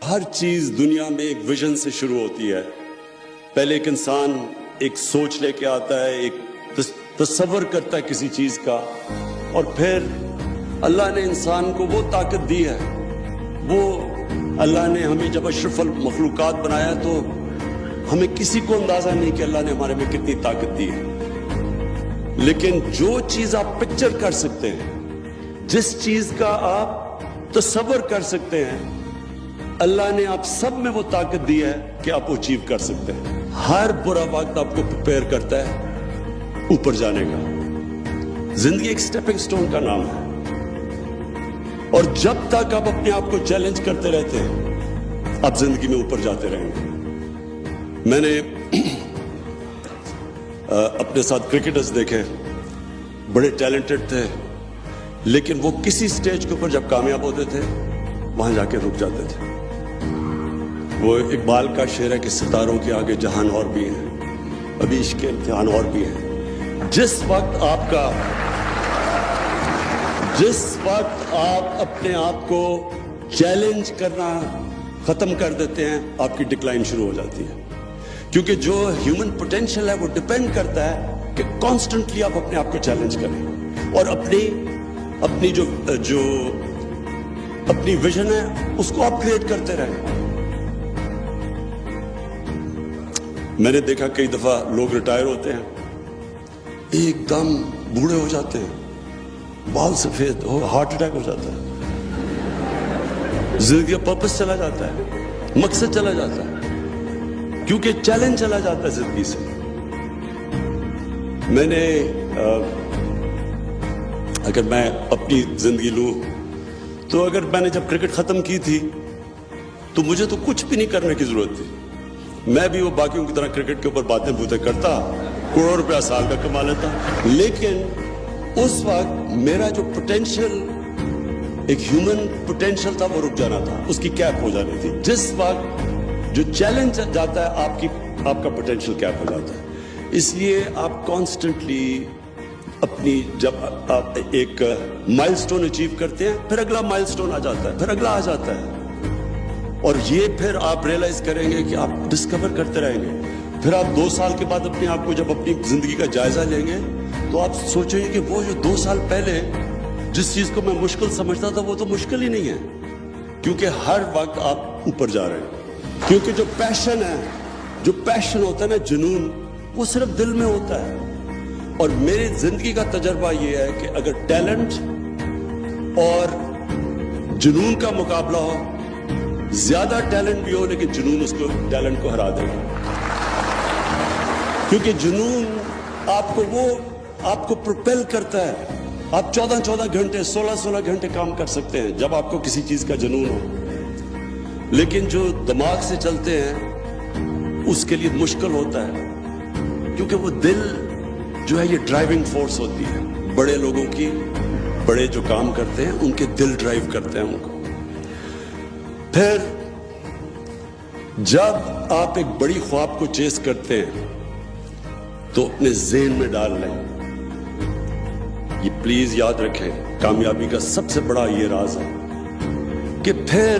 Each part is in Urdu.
ہر چیز دنیا میں ایک ویژن سے شروع ہوتی ہے. پہلے ایک انسان ایک سوچ لے کے آتا ہے, ایک تصور کرتا ہے کسی چیز کا, اور پھر اللہ نے انسان کو وہ طاقت دی ہے. وہ اللہ نے ہمیں جب اشرف المخلوقات بنایا تو ہمیں کسی کو اندازہ نہیں کہ اللہ نے ہمارے میں کتنی طاقت دی ہے. لیکن جو چیز آپ پکچر کر سکتے ہیں, جس چیز کا آپ تصور کر سکتے ہیں, اللہ نے آپ سب میں وہ طاقت دی ہے کہ آپ اچیو کر سکتے ہیں. ہر برا وقت آپ کو پریپیئر کرتا ہے اوپر جانے کا. زندگی ایک سٹیپنگ سٹون کا نام ہے, اور جب تک آپ اپنے آپ کو چیلنج کرتے رہتے ہیں آپ زندگی میں اوپر جاتے رہیں گے. میں نے اپنے ساتھ کرکٹرز دیکھے, بڑے ٹیلنٹڈ تھے, لیکن وہ کسی سٹیج کے اوپر جب کامیاب ہوتے تھے وہاں جا کے رک جاتے تھے. وہ اقبال کا شعر ہے کہ ستاروں کے آگے جہان اور بھی ہیں, ابھی عشق کے امتحان اور بھی ہیں. جس وقت آپ اپنے آپ کو چیلنج کرنا ختم کر دیتے ہیں, آپ کی ڈکلائن شروع ہو جاتی ہے. کیونکہ جو ہیومن پوٹینشیل ہے وہ ڈیپینڈ کرتا ہے کہ کانسٹنٹلی آپ اپنے آپ کو چیلنج کریں اور اپنی جو اپنی ویژن ہے اس کو اپ گریڈ کرتے رہیں. میں نے دیکھا کئی دفعہ لوگ ریٹائر ہوتے ہیں, ایک دم بوڑھے ہو جاتے ہیں, بال سفید ہو, ہارٹ اٹیک ہو جاتا ہے, زندگی کا پرپس چلا جاتا ہے, مقصد چلا جاتا ہے, کیونکہ چیلنج چلا جاتا ہے زندگی سے. میں نے اگر میں اپنی زندگی لوں تو اگر میں نے جب کرکٹ ختم کی تھی تو مجھے تو کچھ بھی نہیں کرنے کی ضرورت تھی. میں بھی وہ باقیوں کی طرح کرکٹ کے اوپر باتیں بوتیں کرتا, کروڑ روپیہ سال کا کما لیتا, لیکن اس وقت میرا جو پوٹینشیل, ایک ہیومن پوٹینشیل تھا, وہ رک جانا تھا, اس کی کیپ ہو جانی تھی. جس وقت جو چیلنج جاتا ہے آپ کا پوٹینشیل کیپ ہو جاتا ہے. اس لیے آپ کانسٹنٹلی اپنی, جب آپ ایک مائل سٹون اچیو کرتے ہیں پھر اگلا مائل سٹون آ جاتا ہے, پھر اگلا آ جاتا ہے, اور یہ پھر آپ ریئلائز کریں گے کہ آپ ڈسکور کرتے رہیں گے. پھر آپ 2 سال کے بعد اپنے آپ کو جب اپنی زندگی کا جائزہ لیں گے تو آپ سوچیں گے کہ وہ جو 2 سال پہلے جس چیز کو میں مشکل سمجھتا تھا وہ تو مشکل ہی نہیں ہے, کیونکہ ہر وقت آپ اوپر جا رہے ہیں. کیونکہ جو پیشن ہوتا ہے نا, جنون, وہ صرف دل میں ہوتا ہے. اور میری زندگی کا تجربہ یہ ہے کہ اگر ٹیلنٹ اور جنون کا مقابلہ ہو, زیادہ ٹیلنٹ بھی ہو لیکن جنون اس کو ٹیلنٹ کو ہرا دے گا. کیونکہ جنون آپ کو پروپیل کرتا ہے. آپ 14 گھنٹے 16 گھنٹے کام کر سکتے ہیں جب آپ کو کسی چیز کا جنون ہو, لیکن جو دماغ سے چلتے ہیں اس کے لیے مشکل ہوتا ہے, کیونکہ وہ دل جو ہے یہ ڈرائیونگ فورس ہوتی ہے. بڑے لوگوں کی, بڑے جو کام کرتے ہیں ان کے دل ڈرائیو کرتے ہیں ان کو. پھر جب آپ ایک بڑی خواب کو چیز کرتے ہیں تو اپنے ذہن میں ڈال لیں, یہ پلیز یاد رکھیں, کامیابی کا سب سے بڑا یہ راز ہے کہ پھر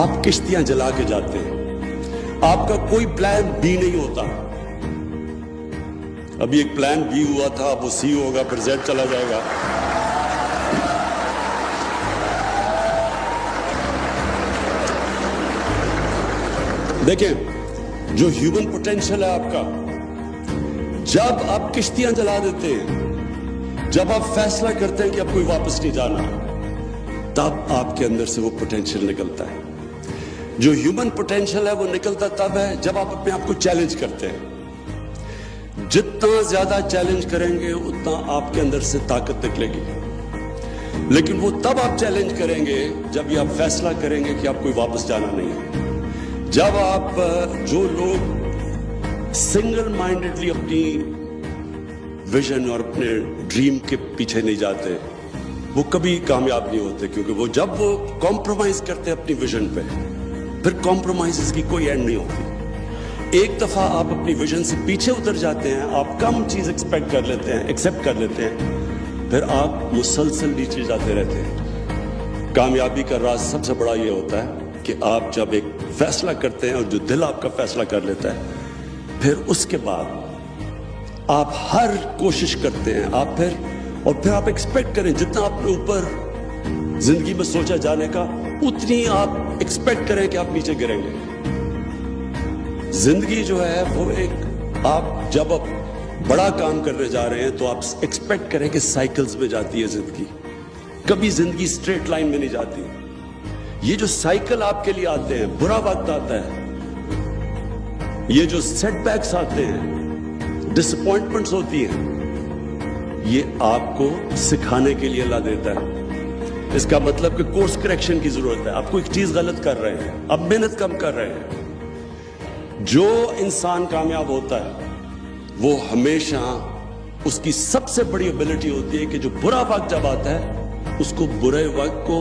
آپ کشتیاں جلا کے جاتے ہیں. آپ کا کوئی پلان بی نہیں ہوتا. ابھی ایک پلان بی ہوا تھا, اب وہ سی ہوگا, پھر زیڈ چلا جائے گا. دیکھیں, جو ہیومن پوٹینشیل ہے آپ کا, جب آپ کشتیاں جلا دیتے ہیں, جب آپ فیصلہ کرتے ہیں کہ اب کوئی واپس نہیں جانا, تب آپ کے اندر سے وہ پوٹینشیل نکلتا ہے. جو ہیومن پوٹینشیل ہے وہ نکلتا تب ہے جب آپ اپنے آپ کو چیلنج کرتے ہیں. جتنا زیادہ چیلنج کریں گے اتنا آپ کے اندر سے طاقت نکلے گی. لیکن وہ تب آپ چیلنج کریں گے جب یہ آپ فیصلہ کریں گے کہ آپ کوئی واپس جانا نہیں ہے. جب آپ, جو لوگ سنگل مائنڈڈلی اپنی ویژن اور اپنے ڈریم کے پیچھے نہیں جاتے, وہ کبھی کامیاب نہیں ہوتے. کیونکہ وہ جب وہ کمپرومائز کرتے اپنی ویژن پہ, پھر کمپرومائز کی کوئی اینڈ نہیں ہوتی. ایک دفعہ آپ اپنی ویژن سے پیچھے اتر جاتے ہیں, آپ کم چیز ایکسپیکٹ کر لیتے ہیں, ایکسیپٹ کر لیتے ہیں, پھر آپ مسلسل نیچے جاتے رہتے ہیں. کامیابی کا راز سب سے بڑا یہ ہوتا ہے کہ آپ جب ایک فیصلہ کرتے ہیں اور جو دل آپ کا فیصلہ کر لیتا ہے، پھر اس کے بعد آپ ہر کوشش کرتے ہیں، پھر آپ ایکسپیکٹ کریں جتنا آپ نے اوپر زندگی میں سوچا جانے کا، اتنی آپ ایکسپیکٹ کریں کہ آپ نیچے گریں گے۔ زندگی جو ہے وہ آپ جب بڑا کام کرنے جا رہے ہیں تو آپ ایکسپیکٹ کریں کہ سائیکلز میں جاتی ہے زندگی، کبھی زندگی اسٹریٹ لائن میں نہیں جاتی۔ یہ جو سائیکل آپ کے لیے آتے ہیں، برا وقت آتا ہے، یہ جو سیٹ بیکس آتے ہیں، ڈس اپوائنٹمنٹس ہوتی ہیں، یہ آپ کو سکھانے کے لیے اللہ دیتا ہے۔ اس کا مطلب کہ کورس کریکشن کی ضرورت ہے، آپ کو ایک چیز غلط کر رہے ہیں، اب محنت کم کر رہے ہیں۔ جو انسان کامیاب ہوتا ہے وہ ہمیشہ اس کی سب سے بڑی ایبلٹی ہوتی ہے کہ جو برا وقت جب آتا ہے اس کو برے وقت کو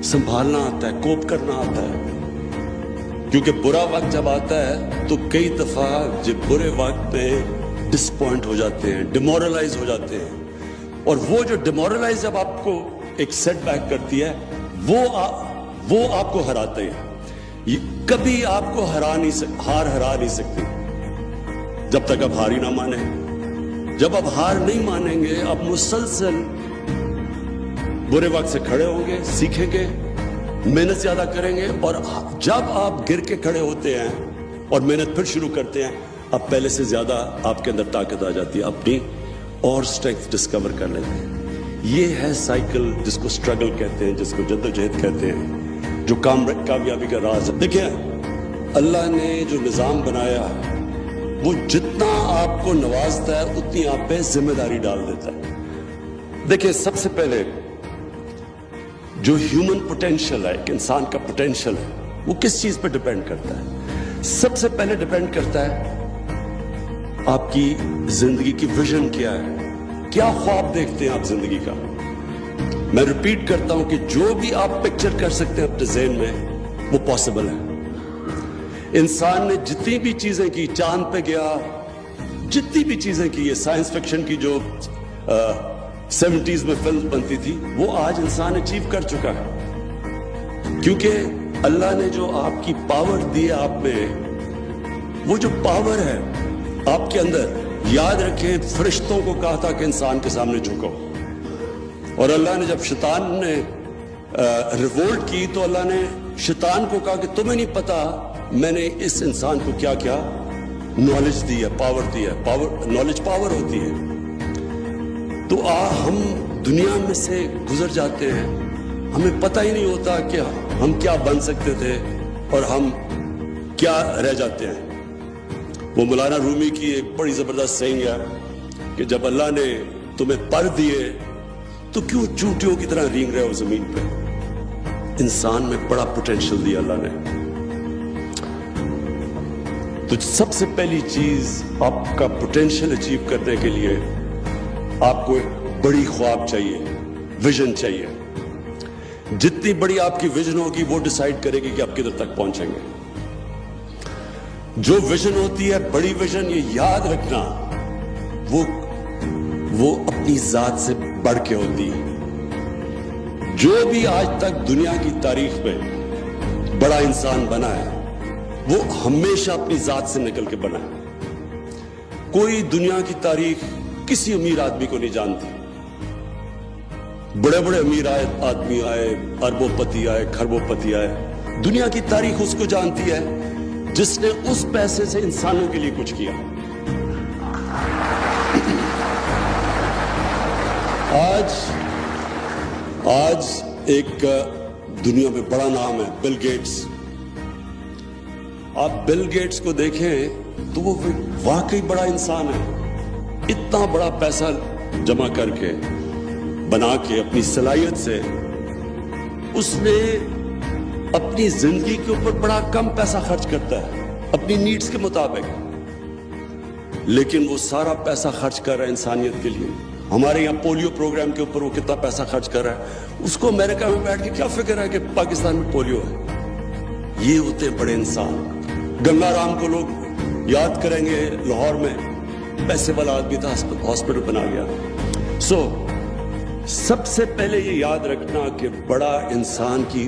سنبھالنا آتا ہے، کوپ کرنا آتا ہے۔ کیونکہ برا وقت جب آتا ہے تو کئی دفعہ جب برے وقت میں ڈس پوائنٹ ہو جاتے ہیں، ڈیمورلائز ہو جاتے ہیں، اور وہ جو ڈیمورلائز جب آپ کو ایک سیٹ بیک کرتی ہے وہ آپ کو ہراتے ہیں۔ یہ کبھی آپ کو ہار نہیں سکتی جب تک آپ ہار ہی نہ مانیں۔ جب آپ ہار نہیں مانیں گے، آپ مسلسل برے وقت سے کھڑے ہوں گے، سیکھیں گے، محنت زیادہ کریں گے، اور جب آپ گر کے کھڑے ہوتے ہیں اور محنت پھر شروع کرتے ہیں، اب پہلے سے زیادہ آپ کے اندر طاقت آ جاتی ہے، اپنی اور اسٹرینتھ ڈسکور کر لیتے ہیں۔ یہ ہے سائیکل جس کو اسٹرگل کہتے ہیں، جس کو جدوجہد کہتے ہیں، جو کامیابی کا راز ہے۔ دیکھیں، اللہ نے جو نظام بنایا ہے وہ جتنا آپ کو نوازتا ہے اتنی آپ پہ ذمہ داری ڈال دیتا ہے۔ دیکھیں، سب سے پہلے جو ہیومن پوٹینشل ہے، ایک انسان کا پوٹینشل ہے، وہ کس چیز پہ ڈیپینڈ کرتا ہے؟ سب سے پہلے ڈیپینڈ کرتا ہے آپ کی زندگی کی ویژن کیا ہے، کیا خواب دیکھتے ہیں آپ زندگی کا۔ میں ریپیٹ کرتا ہوں کہ جو بھی آپ پکچر کر سکتے ہیں اپنے ذہن میں وہ پاسبل ہے۔ انسان نے جتنی بھی چیزیں کی، چاند پہ گیا، جتنی بھی چیزیں کی، یہ سائنس فکشن کی جو 70s میں فلم بنتی تھی، وہ آج انسان اچیو کر چکا ہے۔ کیونکہ اللہ نے جو آپ کی پاور دی ہے آپ میں، وہ جو پاور ہے آپ کے اندر، یاد رکھیں فرشتوں کو کہا تھا کہ انسان کے سامنے جھکو، اور اللہ نے جب شیطان نے ریوولٹ کی تو اللہ نے شیطان کو کہا کہ تمہیں نہیں پتا میں نے اس انسان کو کیا کیا نالج دی ہے، پاور دی ہے۔ نالج پاور ہوتی ہے۔ تو ہم دنیا میں سے گزر جاتے ہیں، ہمیں پتہ ہی نہیں ہوتا کہ ہم کیا بن سکتے تھے اور ہم کیا رہ جاتے ہیں۔ وہ مولانا رومی کی ایک بڑی زبردست سینگ ہے کہ جب اللہ نے تمہیں پر دیے تو کیوں چونٹیوں کی طرح رینگ رہے ہو زمین پہ؟ انسان میں بڑا پوٹینشل دیا اللہ نے۔ تو سب سے پہلی چیز، آپ کا پوٹینشل اچیو کرنے کے لیے آپ کو ایک بڑی خواب چاہیے، ویژن چاہیے۔ جتنی بڑی آپ کی ویژن ہوگی وہ ڈیسائیڈ کرے گی کہ آپ کدھر تک پہنچیں گے۔ جو ویژن ہوتی ہے، بڑی ویژن، یہ یاد رکھنا، وہ اپنی ذات سے بڑھ کے ہوتی ہے۔ جو بھی آج تک دنیا کی تاریخ میں بڑا انسان بنا ہے وہ ہمیشہ اپنی ذات سے نکل کے بنا ہے۔ کوئی دنیا کی تاریخ کسی امیر آدمی کو نہیں جانتی۔ بڑے بڑے امیر آدمی آئے، اربوں پتی آئے، کھربوں پتی آئے، دنیا کی تاریخ اس کو جانتی ہے جس نے اس پیسے سے انسانوں کے لیے کچھ کیا۔ آج ایک دنیا میں بڑا نام ہے بل گیٹس۔ آپ بل گیٹس کو دیکھیں تو وہ واقعی بڑا انسان ہے۔ اتنا بڑا پیسہ جمع کر کے، بنا کے، اپنی صلاحیت سے، اس نے اپنی زندگی کے اوپر بڑا کم پیسہ خرچ کرتا ہے اپنی نیڈز کے مطابق، لیکن وہ سارا پیسہ خرچ کر رہا ہے انسانیت کے لیے۔ ہمارے یہاں پولیو پروگرام کے اوپر وہ کتنا پیسہ خرچ کر رہا ہے، اس کو امریکہ میں بیٹھ کے کیا فکر ہے کہ پاکستان میں پولیو ہے۔ یہ ہوتے ہیں بڑے انسان۔ گنگا رام کو لوگ یاد کریں گے، لاہور میں پیسے والا آدمی تھا، ہاسپٹل بنا گیا۔ سب سے پہلے یہ یاد رکھنا کہ بڑا انسان کی